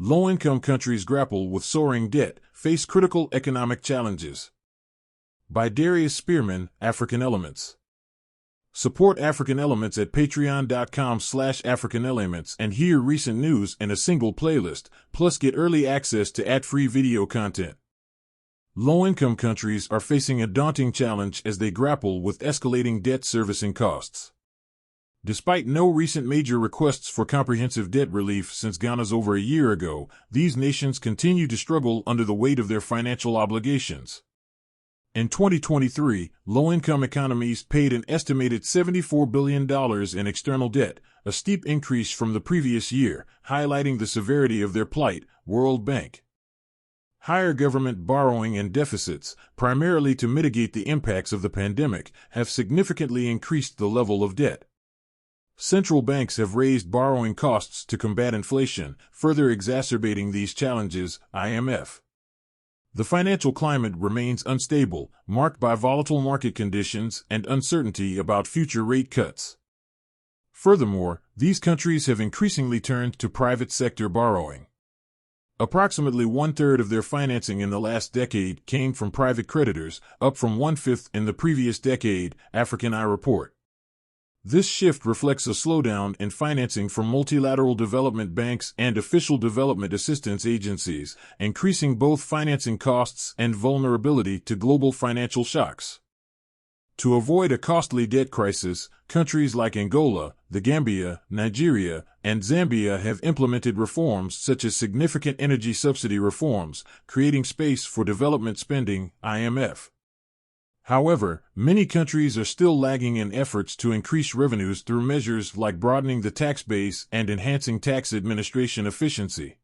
Low-income countries grapple with soaring debt, face critical economic challenges. By Darius Spearman, African Elements. Support African Elements at patreon.com/AfricanElements and hear recent news in a single playlist, plus get early access to ad-free video content. Low-income countries are facing a daunting challenge as they grapple with escalating debt servicing costs. Despite no recent major requests for comprehensive debt relief since Ghana's over a year ago, these nations continue to struggle under the weight of their financial obligations. In 2023, low-income economies paid an estimated $74 billion in external debt, a steep increase from the previous year, highlighting the severity of their plight, World Bank. Higher government borrowing and deficits, primarily to mitigate the impacts of the pandemic, have significantly increased the level of debt. Central banks have raised borrowing costs to combat inflation, further exacerbating these challenges, IMF. The financial climate remains unstable, marked by volatile market conditions and uncertainty about future rate cuts. Furthermore, these countries have increasingly turned to private sector borrowing. Approximately one-third of their financing in the last decade came from private creditors, up from one-fifth in the previous decade, African Eye report. This shift reflects a slowdown in financing from multilateral development banks and official development assistance agencies, increasing both financing costs and vulnerability to global financial shocks. To avoid a costly debt crisis, countries like Angola, the Gambia, Nigeria, and Zambia have implemented reforms such as significant energy subsidy reforms, creating space for development spending, IMF. However, many countries are still lagging in efforts to increase revenues through measures like broadening the tax base and enhancing tax administration efficiency.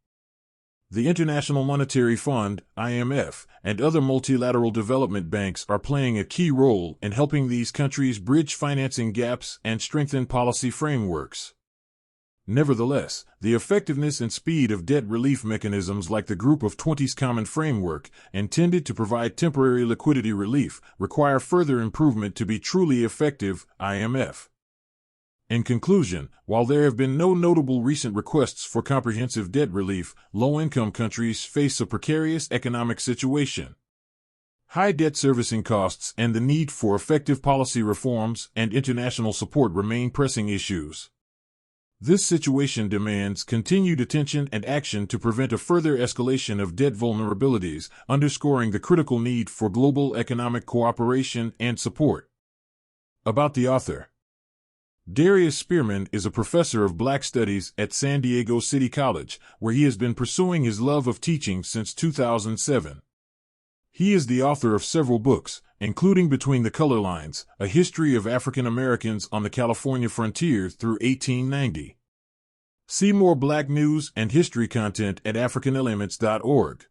The International Monetary Fund, IMF, and other multilateral development banks are playing a key role in helping these countries bridge financing gaps and strengthen policy frameworks. Nevertheless, the effectiveness and speed of debt relief mechanisms like the Group of 20's Common Framework, intended to provide temporary liquidity relief, require further improvement to be truly effective, IMF. In conclusion, while there have been no notable recent requests for comprehensive debt relief, low-income countries face a precarious economic situation. High debt servicing costs and the need for effective policy reforms and international support remain pressing issues. This situation demands continued attention and action to prevent a further escalation of debt vulnerabilities, underscoring the critical need for global economic cooperation and support. About the author. Darius Spearman is a professor of Black Studies at San Diego City College, where he has been pursuing his love of teaching since 2007. He is the author of several books, including Between the Color Lines, A History of African Americans on the California Frontier through 1890. See more Black news and history content at africanelements.org.